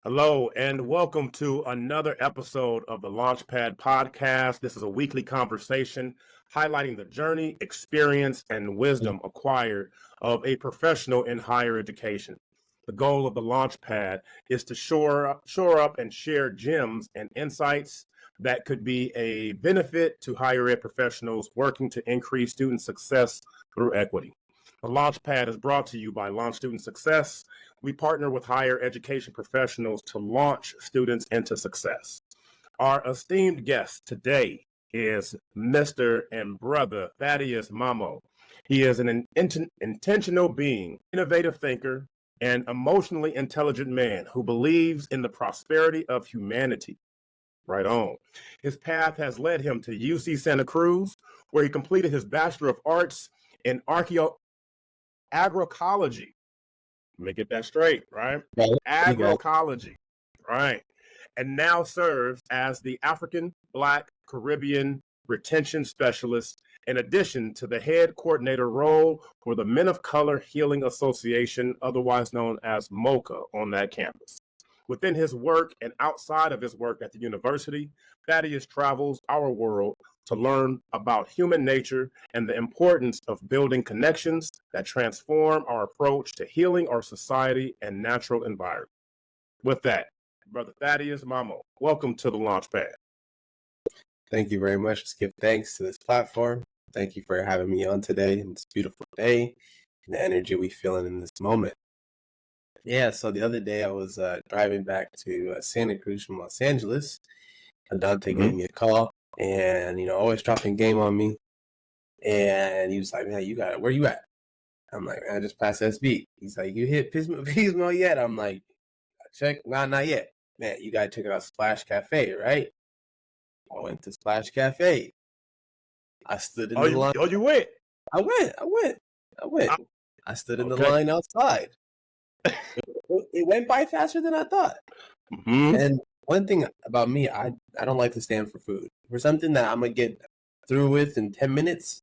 Hello, and welcome to another episode of the Launchpad Podcast. This is a weekly conversation highlighting the journey, experience, and wisdom acquired of a professional in higher education. The goal of the Launchpad is to shore up and share gems and insights that could be a benefit to higher ed professionals working to increase student success through equity. The Launchpad is brought to you by Launch Student Success. We partner with higher education professionals to launch students into success. Our esteemed guest today is Mr. and Brother Thaddaeus Mammo. He is an intentional being, innovative thinker, and emotionally intelligent man who believes in the prosperity of humanity. Right on. His path has led him to UC Santa Cruz, where he completed his Bachelor of Arts in agroecology. Let me get that straight, right? Right. Agroecology, right? And now serves as the African Black Caribbean Retention Specialist, in addition to the head coordinator role for the Men of Color Healing Association, otherwise known as MOCA, on that campus. Within his work and outside of his work at the university, Thaddeus travels our world to learn about human nature and the importance of building connections that transform our approach to healing our society and natural environment. With that, Brother Thaddaeus Mammo, welcome to the Launchpad. Thank you very much. Let's give thanks to this platform. Thank you for having me on today in this beautiful day and the energy we feeling in this moment. Yeah, so the other day I was driving back to Santa Cruz from Los Angeles. LaDonte gave me a call and, always dropping game on me. And he was like, man, you got it. Where you at? I'm like, man, I just passed SB. He's like, you hit Pismo yet? I'm like, check. Nah, not yet. Man, you got to check out Splash Cafe, right? I went to Splash Cafe. I stood in the line. Oh, you went? I went. I stood in the line outside. It went by faster than I thought. Mm-hmm. And one thing about me, I don't like to stand for food. For something that I'm going to get through with in 10 minutes,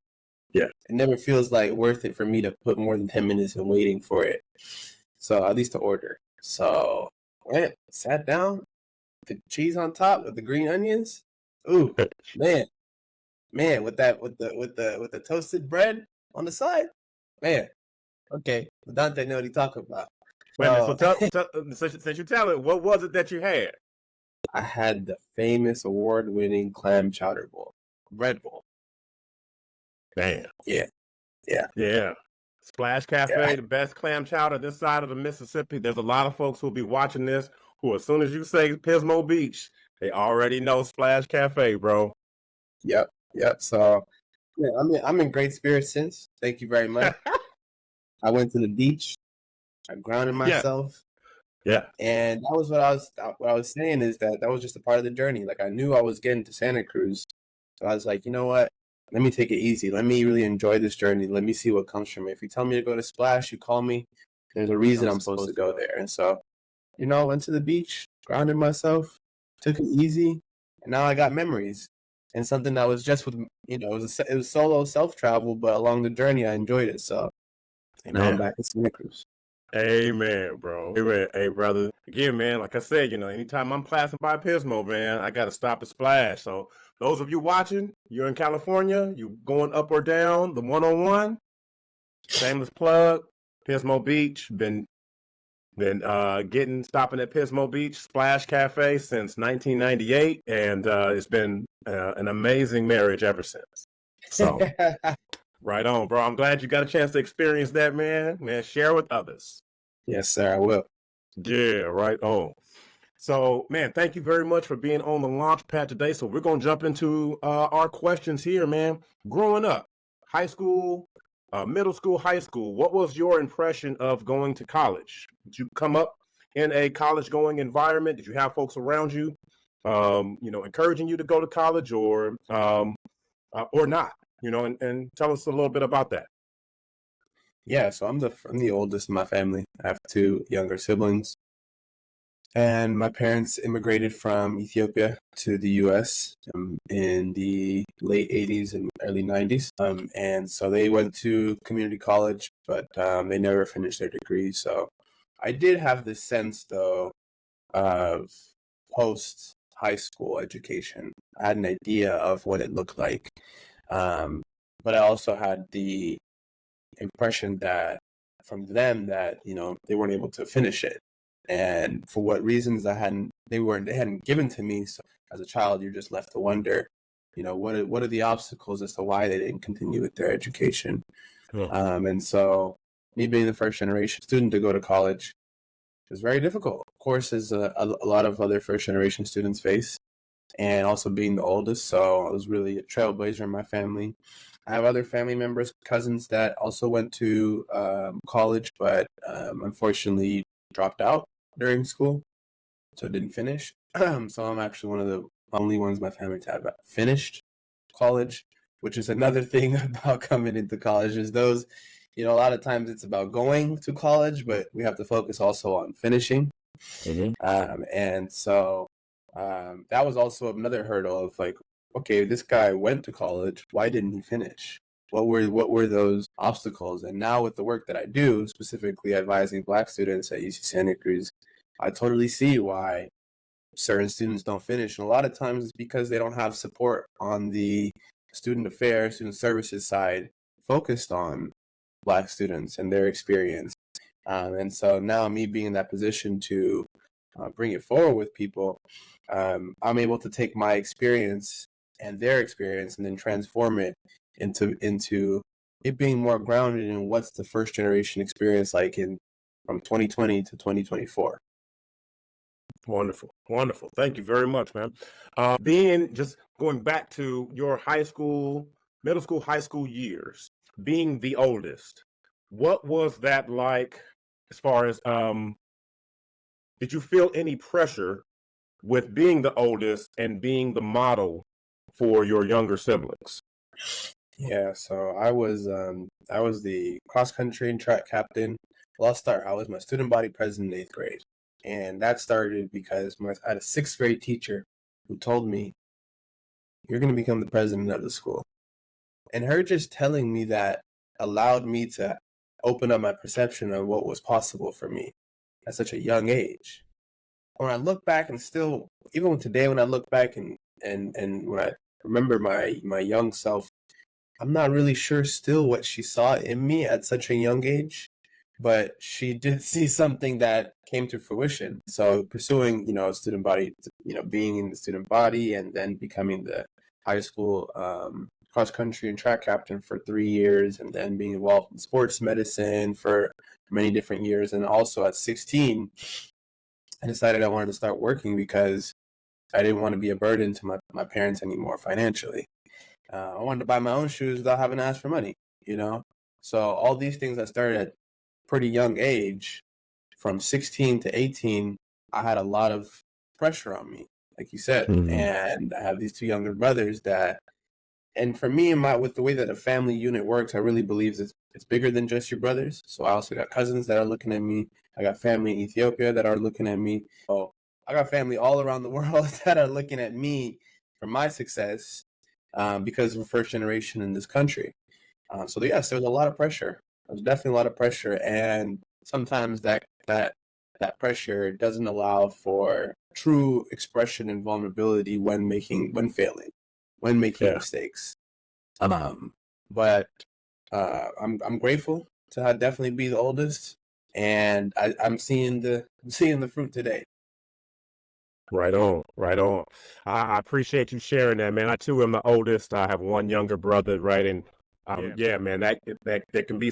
yeah, it never feels like worth it for me to put more than 10 minutes in waiting for it. So at least to order. So went, sat down, the cheese on top with the green onions. Ooh, man, with the toasted bread on the side, man. Okay, LaDonte know what he talking about. Since you tell it, what was it that you had? I had the famous award-winning clam chowder bowl, bread bowl. Damn. Yeah. Splash Cafe, the best clam chowder this side of the Mississippi. There's a lot of folks who'll be watching this who, as soon as you say Pismo Beach, they already know Splash Cafe, bro. Yep. So, yeah, I'm in great spirits since. Thank you very much. I went to the beach. I grounded myself. Yeah. And that was what I was saying is that was just a part of the journey. Like I knew I was getting to Santa Cruz. So I was like, you know what? Let me take it easy. Let me really enjoy this journey. Let me see what comes from it. If you tell me to go to Splash, you call me. There's a reason I'm supposed to go there. And so, I went to the beach, grounded myself, took it easy, and now I got memories. And something that was just with, it was solo self-travel, but along the journey, I enjoyed it. So now I'm back in Santa Cruz. Amen, bro. Amen. Hey, brother. Again, man, like I said, anytime I'm passing by Pismo, man, I got to stop at Splash. So those of you watching, you're in California, you going up or down, the 101, shameless plug, Pismo Beach, been stopping at Pismo Beach Splash Cafe since 1998, and it's been an amazing marriage ever since. So right on, bro. I'm glad you got a chance to experience that, man. Share with others. Yes, sir, I will. Yeah, right on. So, man, thank you very much for being on the Launchpad today. So we're going to jump into our questions here, man. Growing up, high school, middle school, high school, what was your impression of going to college? Did you come up in a college-going environment? Did you have folks around you, encouraging you to go to college or not? And tell us a little bit about that. Yeah, so I'm the oldest in my family. I have 2 younger siblings. And my parents immigrated from Ethiopia to the U.S. In the late 80s and early 90s. And so they went to community college, but they never finished their degree. So I did have this sense, though, of post high school education. I had an idea of what it looked like, but I also had the impression that from them that they weren't able to finish it, and for what reasons they hadn't given to me. So as a child, you're just left to wonder, what are the obstacles as to why they didn't continue with their education. And so me being the first generation student to go to college was very difficult, of course, as a lot of other first generation students face, and also being the oldest. So I was really a trailblazer in my family. I have other family members, cousins that also went to college, but unfortunately dropped out during school, so didn't finish. So I'm actually one of the only ones in my family to have finished college, which is another thing about coming into college. Is those, a lot of times it's about going to college, but we have to focus also on finishing. And so that was also another hurdle of like, okay, this guy went to college, why didn't he finish? What were those obstacles? And now with the work that I do, specifically advising Black students at UC Santa Cruz, I totally see why certain students don't finish. And a lot of times it's because they don't have support on the student affairs, student services side focused on Black students and their experience. And so now me being in that position to bring it forward with people, I'm able to take my experience and their experience and then transform it into it being more grounded in what's the first generation experience like from 2020 to 2024. Wonderful. Thank you very much, man. Just going back to your middle school, high school years, being the oldest, what was that like as far as, did you feel any pressure with being the oldest and being the model for your younger siblings? Yeah, so I was the cross country and track captain. Well, I'll start. I was my student body president in 8th grade. And that started because I had a 6th grade teacher who told me, you're going to become the president of the school. And her just telling me that allowed me to open up my perception of what was possible for me at such a young age. When I look back and still, even today, when I look back and when I remember my young self, I'm not really sure still what she saw in me at such a young age, but she did see something that came to fruition. So pursuing, student body, being in the student body and then becoming the high school cross country and track captain for 3 years, and then being involved in sports medicine for many different years. And also at 16, I decided I wanted to start working because I didn't want to be a burden to my parents anymore financially. I wanted to buy my own shoes without having to ask for money, So all these things I started at pretty young age, from 16 to 18, I had a lot of pressure on me, like you said. And I have these 2 younger brothers and for me, with the way that a family unit works, I really believe it's bigger than just your brothers. So I also got cousins that are looking at me. I got family in Ethiopia that are looking at me. So I got family all around the world that are looking at me for my success because we're first generation in this country. So yes, there was a lot of pressure. There was definitely a lot of pressure, and sometimes that pressure doesn't allow for true expression and vulnerability when failing, when making mistakes. But I'm grateful to definitely be the oldest, and I'm seeing the fruit today. Right on. I appreciate you sharing that, man. I too am the oldest. I have one younger brother, right? And yeah, man, that there can be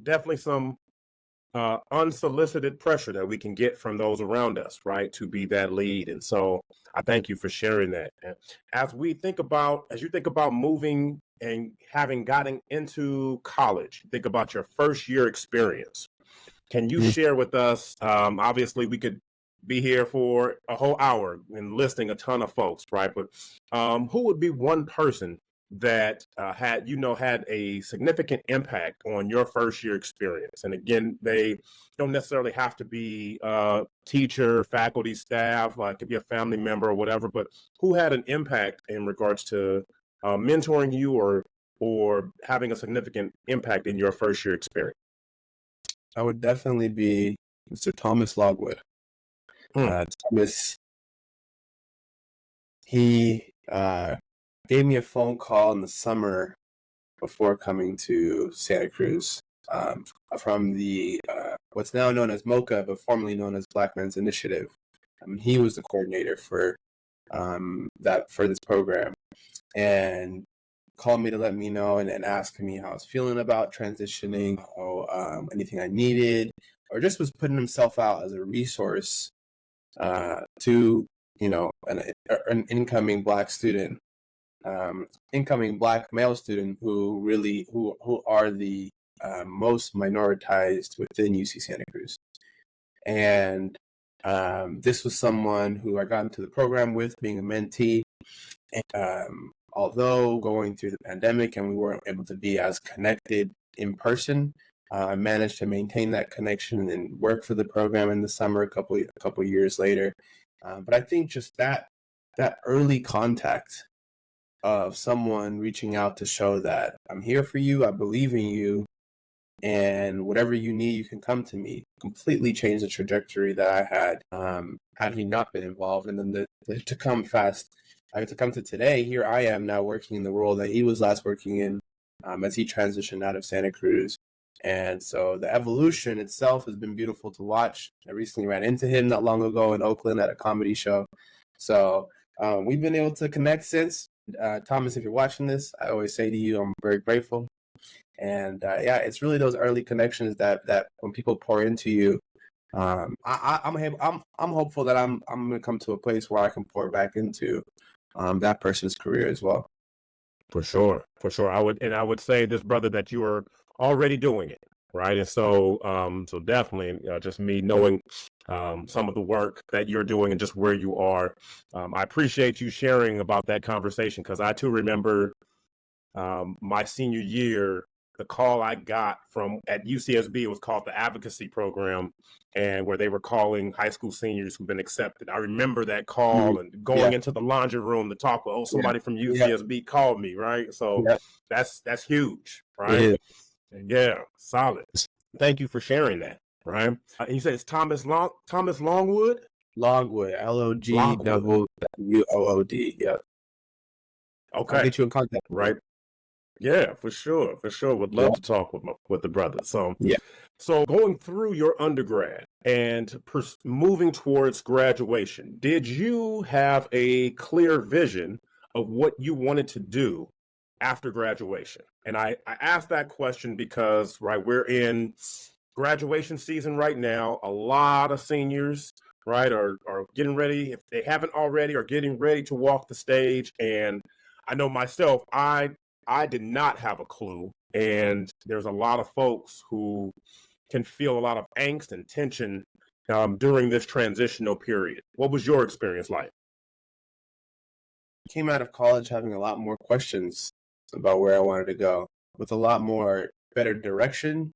definitely some unsolicited pressure that we can get from those around us, right, to be that lead. And so I thank you for sharing that. And as you think about moving and having gotten into college, think about your first year experience. Can you share with us? Obviously, we could be here for a whole hour and listing a ton of folks, right? But who would be one person that had a significant impact on your first year experience? And again, they don't necessarily have to be teacher, faculty, staff, like it could be a family member or whatever, but who had an impact in regards to mentoring you or having a significant impact in your first year experience? I would definitely be Mr. Thomas Logwood. Thomas, he gave me a phone call in the summer before coming to Santa Cruz, from the what's now known as MOCA, but formerly known as Black Men's Initiative. He was the coordinator for this program, and called me to let me know and ask me how I was feeling about transitioning, or anything I needed, or just was putting himself out as a resource to an incoming Black student, incoming Black male student who are the most minoritized within UC Santa Cruz. And this was someone who I got into the program with, being a mentee. And, although going through the pandemic and we weren't able to be as connected in person, I managed to maintain that connection and work for the program in the summer a couple years later. But I think just that early contact of someone reaching out to show that I'm here for you, I believe in you, and whatever you need, you can come to me, completely changed the trajectory that I had he not been involved. And then to come fast, to come to today, here I am now working in the role that he was last working in, as he transitioned out of Santa Cruz. And so the evolution itself has been beautiful to watch. I recently ran into him not long ago in Oakland at a comedy show. So we've been able to connect since. Thomas, if you're watching this, I always say to you, I'm very grateful. And it's really those early connections that when people pour into you, I'm hopeful that I'm going to come to a place where I can pour back into that person's career as well. For sure. I would say this, brother, that you are already doing it, right? And so definitely, just me knowing some of the work that you're doing and just where you are, I appreciate you sharing about that conversation, because I too remember my senior year, the call I got from at UCSB, it was called the Advocacy Program, and where they were calling high school seniors who've been accepted. I remember that call and going into the laundry room to talk with, somebody from UCSB called me, right? So that's huge, right? Yeah, solid. Thank you for sharing that, right? And you said it's Thomas Longwood? Longwood, LOGWOOD. Yeah. Okay. I'll get you in contact. Right. Yeah, for sure. Would love to talk with the brother. So So going through your undergrad and moving towards graduation, did you have a clear vision of what you wanted to do after graduation? And I asked that question because, right, we're in graduation season right now. A lot of seniors, right, are getting ready, if they haven't already, are getting ready to walk the stage. And I know myself, I did not have a clue. And there's a lot of folks who can feel a lot of angst and tension during this transitional period. What was your experience like? Came out of college having a lot more questions about where I wanted to go, with a lot more better direction,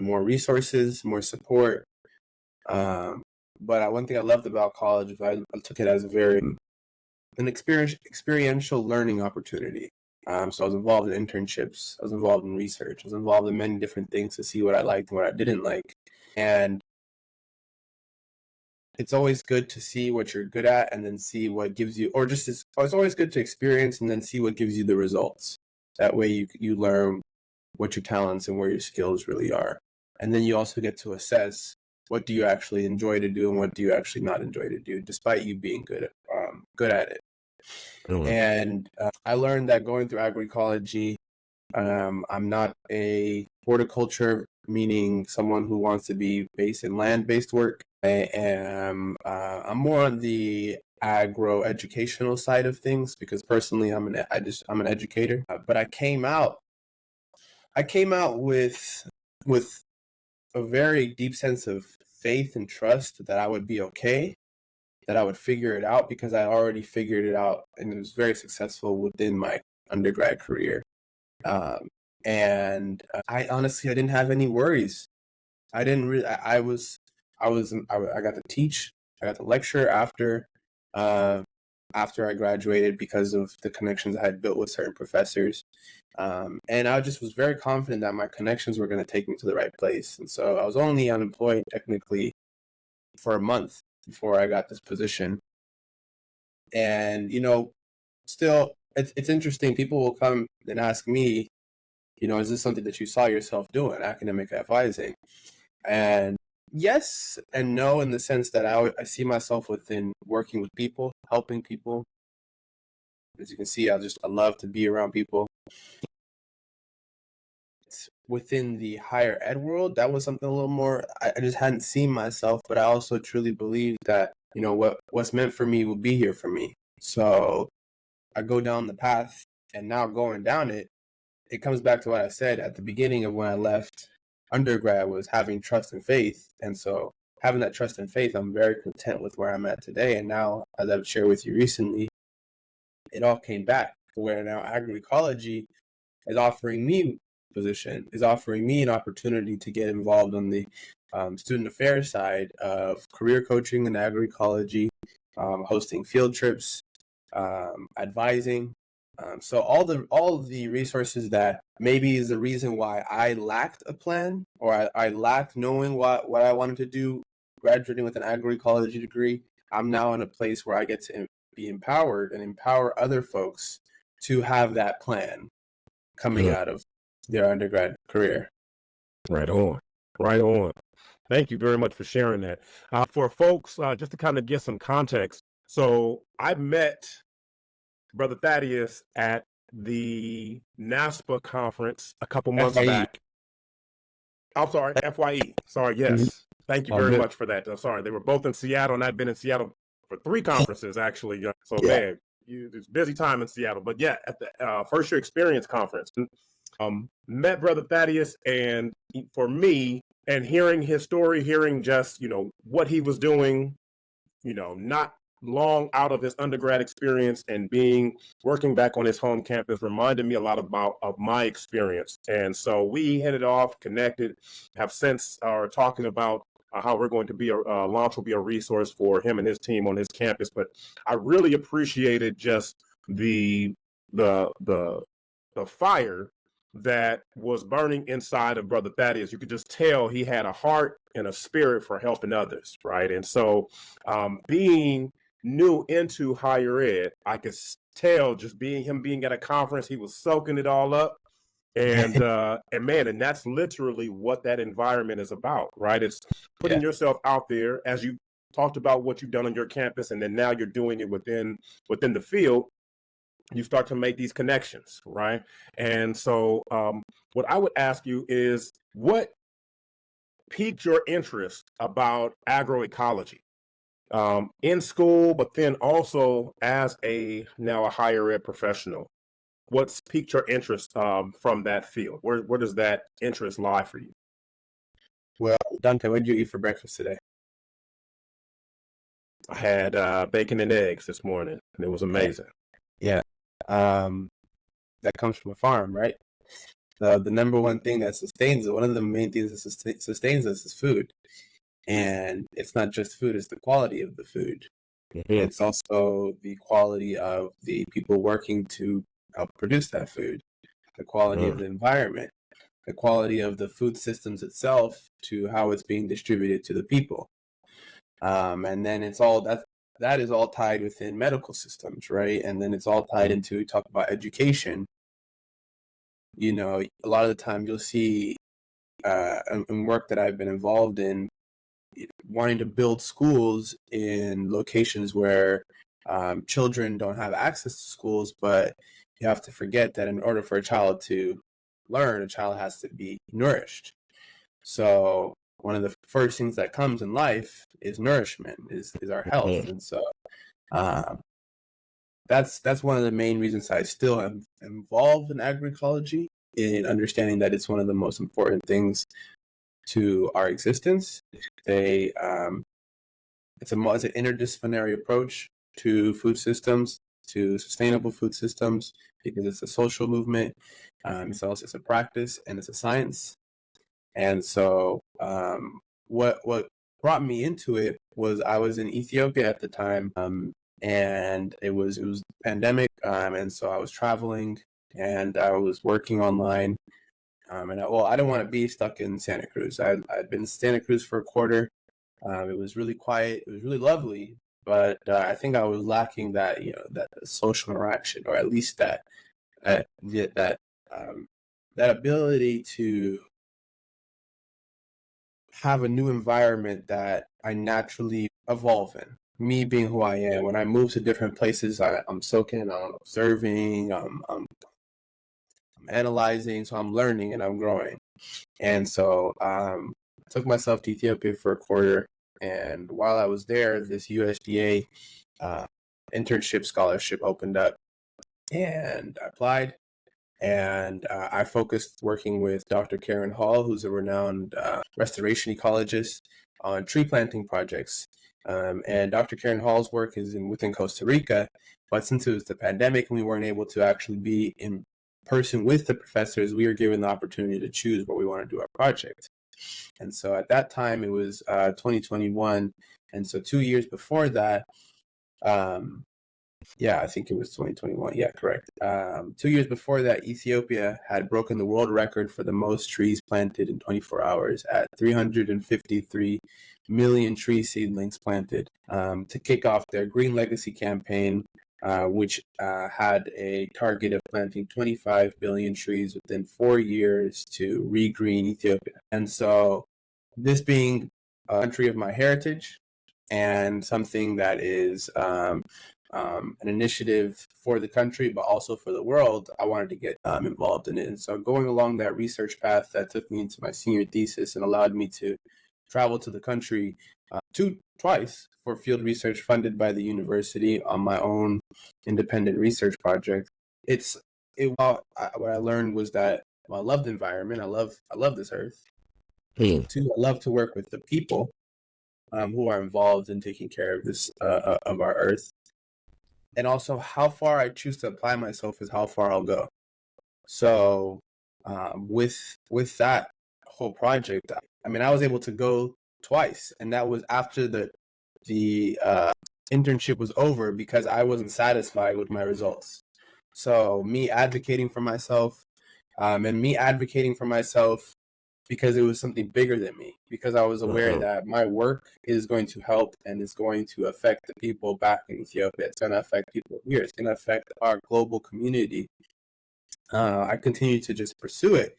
more resources, more support. But one thing I loved about college is I took it as an experiential learning opportunity. So I was involved in internships, I was involved in research, I was involved in many different things to see what I liked and what I didn't like. And it's always good to see what you're good at and then see what gives you, it's always good to experience and then see what gives you the results. That way you learn what your talents and where your skills really are. And then you also get to assess what do you actually enjoy to do and what do you actually not enjoy to do, despite you being good at it. And I learned that going through agroecology, I'm not a horticulture, meaning someone who wants to be based in land-based work. I'm more on the agro-educational side of things, because personally I'm an educator. But I came out with a very deep sense of faith and trust that I would be okay, that I would figure it out, because I already figured it out and it was very successful within my undergrad career. And I didn't have any worries. I didn't really, I got to teach, I got to lecture after I graduated because of the connections I had built with certain professors. And I just was very confident that my connections were going to take me to the right place. And so I was only unemployed technically for a month before I got this position. And, still, it's interesting. People will come and ask me, is this something that you saw yourself doing, academic advising? And yes and no, in the sense that I see myself within working with people, helping people. As you can see, I love to be around people. Within the higher ed world, that was something a little more, I just hadn't seen myself, but I also truly believe that, what's meant for me will be here for me. So I go down the path, and now going down it comes back to what I said at the beginning of when I left undergrad, was having trust and faith. And so having that trust and faith, I'm very content with where I'm at today. And now, as I've shared with you recently, it all came back to where now agroecology is offering me is offering me an opportunity to get involved on the student affairs side of career coaching in agroecology, hosting field trips, advising. So all of the resources that maybe is the reason why I lacked a plan, or I lacked knowing what I wanted to do, graduating with an agroecology degree, I'm now in a place where I get to be empowered and empower other folks to have that plan coming out of their undergrad career. Right on. Right on. Thank you very much for sharing that. For folks, just to kind of get some context, so I met Brother Thaddeus at the NASPA conference a couple months FYE. back. I'm sorry, FYE. Sorry, yes. Thank you All very good. much for that. Sorry, they were both in Seattle, and I've been in Seattle for 3 conferences, actually. So, Yeah. man, it's busy time in Seattle. But yeah, at the first year experience conference, met Brother Thaddeus, and for me, and hearing his story, hearing just, what he was doing, not long out of his undergrad experience and working back on his home campus reminded me a lot of my experience. And so we hit it off, connected, have since are talking about how we're going to be launch will be a resource for him and his team on his campus. But I really appreciated just the fire that was burning inside of Brother Thaddeus. You could just tell he had a heart and a spirit for helping others, right? And so being new into higher ed, I could tell just being at a conference, he was soaking it all up. And and that's literally what that environment is about, right? It's putting yourself out there, as you talked about what you've done on your campus, and then now you're doing it within the field. You start to make these connections, right? And so what I would ask you is, what piqued your interest about agroecology in school, but then also as now a higher ed professional? What's piqued your interest from that field? Where does that interest lie for you? Well, Dante, what did you eat for breakfast today? I had bacon and eggs this morning, and it was amazing. Yeah. That comes from a farm, right? The number one thing that sustains it, one of the main things that sustains us is food. And it's not just food, it's the quality of the food. Mm-hmm. It's also the quality of the people working to help produce that food, the quality of the environment, the quality of the food systems itself, to how it's being distributed to the people. And then it's all that is all tied within medical systems, right? And then it's all tied into, talk about education. A lot of the time you'll see in work that I've been involved in, wanting to build schools in locations where children don't have access to schools, but you have to forget that in order for a child to learn, a child has to be nourished. So one of the first things that comes in life is nourishment, is our health. And so that's one of the main reasons I still am involved in agroecology, in understanding that it's one of the most important things to our existence. It's an interdisciplinary approach to food systems, to sustainable food systems, because it's a social movement. It's a practice, and it's a science. And so what brought me into it was, I was in Ethiopia at the time, and it was the pandemic, and so I was traveling and I was working online. And I didn't want to be stuck in Santa Cruz. I'd been in Santa Cruz for a quarter, It was really quiet. It was really lovely, but I think I was lacking that, that social interaction, or at least that um, that ability to have a new environment that I naturally evolve in. Me being who I am, when I move to different places, I'm soaking, I'm observing, I'm analyzing, so I'm learning and I'm growing. And so I took myself to Ethiopia for a quarter. And while I was there, this USDA internship scholarship opened up, and I applied. And I focused working with Dr. Karen Hall, who's a renowned restoration ecologist, on tree planting projects. And Dr. Karen Hall's work is within Costa Rica, but since it was the pandemic and we weren't able to actually be in person with the professors, we were given the opportunity to choose where we want to do our project. And so at that time, it was 2021. And so 2 years before that, I think it was 2021. Yeah, correct. 2 years before that, Ethiopia had broken the world record for the most trees planted in 24 hours at 353 million tree seedlings planted to kick off their Green Legacy campaign, which had a target of planting 25 billion trees within 4 years to regreen Ethiopia. And so, this being a country of my heritage and something that is an initiative for the country, but also for the world, I wanted to get involved in it. And so going along that research path that took me into my senior thesis and allowed me to travel to the country twice for field research funded by the university on my own independent research project. What I learned was that I love the environment. I love this earth. Two, I love to work with the people who are involved in taking care of this of our earth. And also, how far I choose to apply myself is how far I'll go. So, with that whole project, I was able to go twice, and that was after the internship was over because I wasn't satisfied with my results. So, me advocating for myself, because it was something bigger than me, because I was aware that my work is going to help and is going to affect the people back in Ethiopia. It's going to affect people here. It's going to affect our global community. I continue to just pursue it.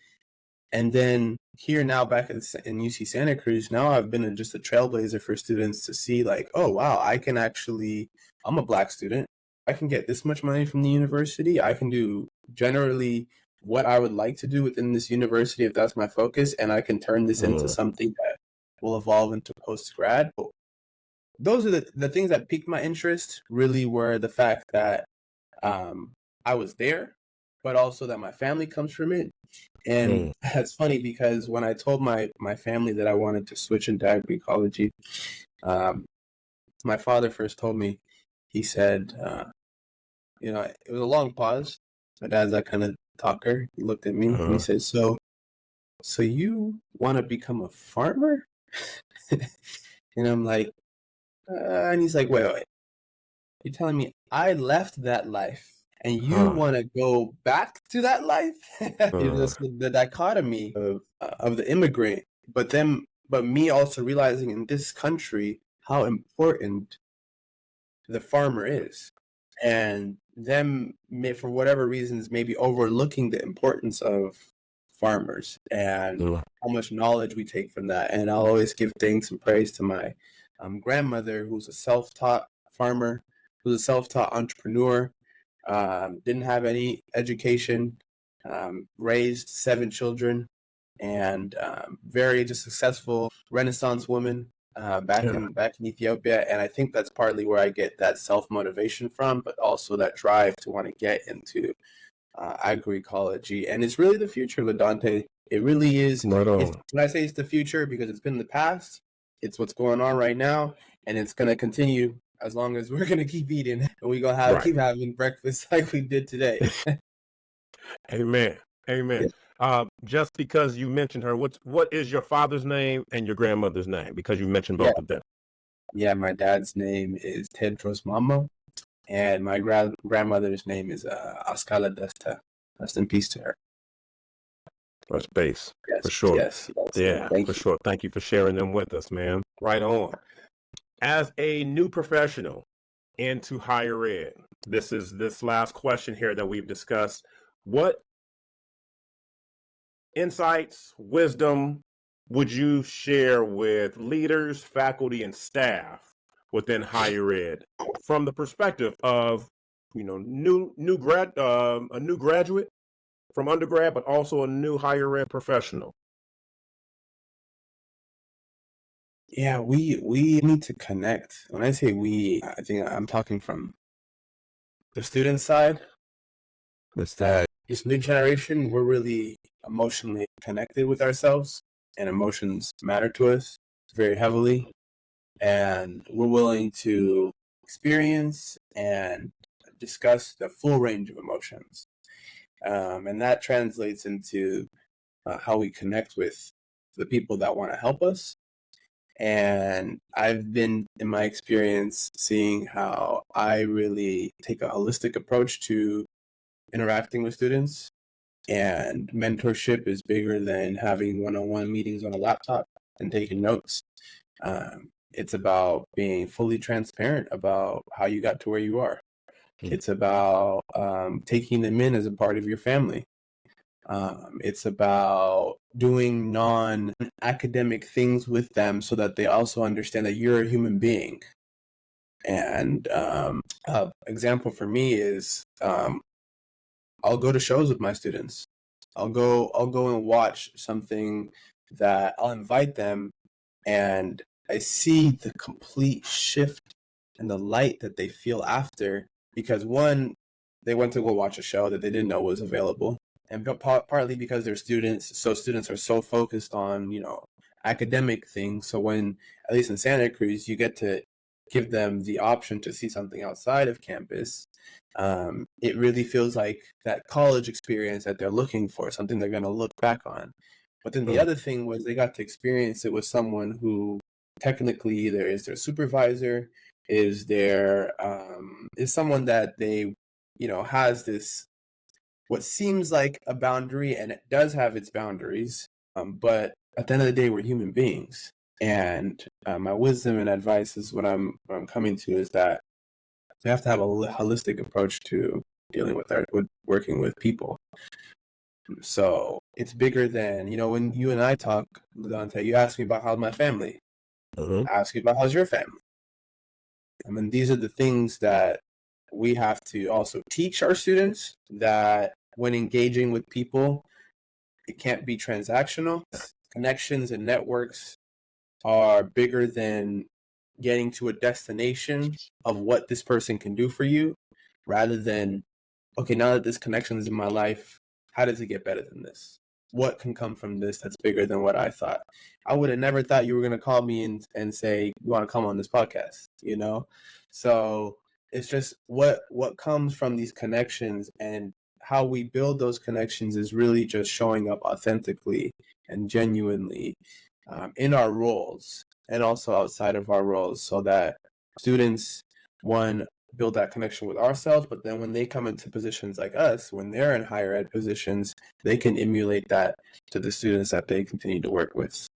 And then here now back in UC Santa Cruz, now I've been just a trailblazer for students to see like, oh, wow, I'm a Black student. I can get this much money from the university. I can do generally what I would like to do within this university if that's my focus, and I can turn this into something that will evolve into post-grad. Those are the things that piqued my interest, really were the fact that I was there, but also that my family comes from it. And that's funny because when I told my family that I wanted to switch into agroecology, my father first told me, he said, it was a long pause. My dad's that kind of talker. He looked at me and he said, so you want to become a farmer? And I'm like, and he's like, wait, you're telling me I left that life and you want to go back to that life? The dichotomy of the immigrant, but me also realizing in this country how important the farmer is, and them, for whatever reasons, maybe overlooking the importance of farmers and how much knowledge we take from that. And I'll always give thanks and praise to my grandmother, who's a self-taught farmer, who's a self-taught entrepreneur, didn't have any education, raised 7 children, and very just successful Renaissance woman back in Ethiopia. And I think that's partly where I get that self-motivation from, but also that drive to want to get into agroecology. And it's really the future, LaDonte. It really is. When I say it's the future, because it's been the past, it's what's going on right now, and it's going to continue as long as we're going to keep eating, and we're going to keep having breakfast like we did today. Amen. Just because you mentioned her, what is your father's name and your grandmother's name? Because you mentioned both of them. Yeah, my dad's name is Thaddaeus Mammo, and my grandmother's name is Askala Desta. Rest in peace to her. Rest base, for sure. Yes. Yeah, for sure. Thank you for sharing them with us, man. Right on. As a new professional into higher ed, this last question here that we've discussed. What insights, wisdom would you share with leaders, faculty, and staff within higher ed from the perspective of, a new graduate from undergrad, but also a new higher ed professional? Yeah, we need to connect. When I say we, I think I'm talking from the student side. It's that this new generation, we're really emotionally connected with ourselves, and emotions matter to us very heavily. And we're willing to experience and discuss the full range of emotions. And that translates into how we connect with the people that want to help us. And I've been, in my experience, seeing how I really take a holistic approach to interacting with students. And mentorship is bigger than having one-on-one meetings on a laptop and taking notes. It's about being fully transparent about how you got to where you are. It's about taking them in as a part of your family. It's about doing non-academic things with them so that they also understand that you're a human being. And example for me is I'll go to shows with my students. I'll go and watch something that I'll invite them, and I see the complete shift in the light that they feel after, because one, they went to go watch a show that they didn't know was available, and partly because they're students, so students are so focused on, academic things. So when, at least in Santa Cruz, you get to give them the option to see something outside of campus, it really feels like that college experience that they're looking for, something they're going to look back on. But then the other thing was they got to experience it with someone who technically either is their supervisor, is someone that they, has this, what seems like a boundary, and it does have its boundaries. But at the end of the day, we're human beings. And my wisdom and advice is what I'm coming to is that we have to have a holistic approach to dealing with working with people. So it's bigger than, when you and I talk, LaDonte, you ask me about how's my family. I ask you about how's your family. I mean, these are the things that we have to also teach our students, that when engaging with people, it can't be transactional. Connections and networks are bigger than getting to a destination of what this person can do for you, rather than, okay, now that this connection is in my life, how does it get better than this? What can come from this that's bigger than what I thought? I would have never thought you were going to call me and say, you want to come on this podcast, So it's just what comes from these connections, and how we build those connections is really just showing up authentically and genuinely in our roles, and also outside of our roles, so that students, one, build that connection with ourselves, but then when they come into positions like us, when they're in higher ed positions, they can emulate that to the students that they continue to work with.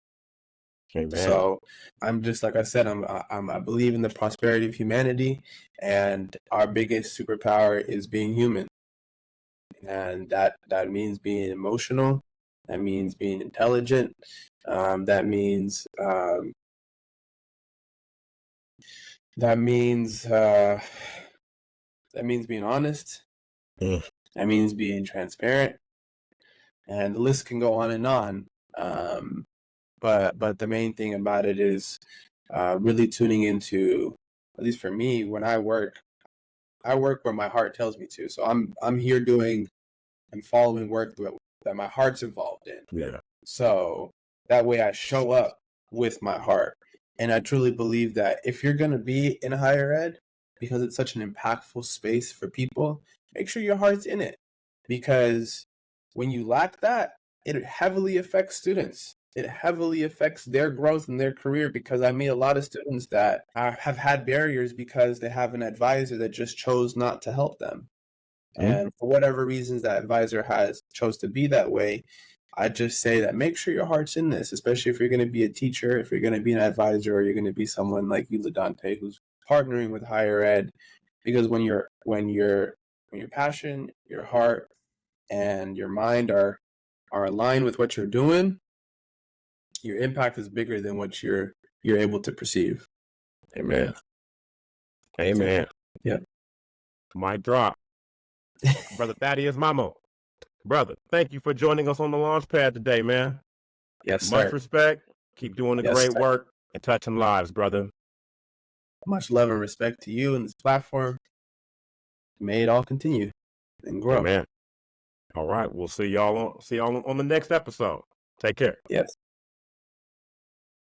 Amen. So I'm just, like I said, I believe in the prosperity of humanity, and our biggest superpower is being human. And that means being emotional. That means being intelligent. That means being honest. That means being transparent, and the list can go on and on. But the main thing about it is really tuning into, at least for me, when I work where my heart tells me to. So I'm here doing and following work that my heart's involved in. Yeah. So that way I show up with my heart. And I truly believe that if you're going to be in higher ed, because it's such an impactful space for people, make sure your heart's in it. Because when you lack that, it heavily affects students. It heavily affects their growth in their career, because I meet a lot of students that have had barriers because they have an advisor that just chose not to help them. And for whatever reasons that advisor chose to be that way, I just say that make sure your heart's in this, especially if you're going to be a teacher, if you're going to be an advisor, or you're going to be someone like you, LaDonte, who's partnering with higher ed. Because when your passion, your heart, and your mind are aligned with what you're doing, your impact is bigger than what you're able to perceive. Amen. Amen. Yeah. Mic drop. Brother Thaddeus Mammo. Brother, thank you for joining us on the launch pad today, man. Yes, Much sir. respect. Keep doing the Yes, great sir. work and touching lives, brother. Much love and respect to you and this platform. May it all continue and grow. Amen. All right. We'll see y'all on the next episode. Take care. Yes.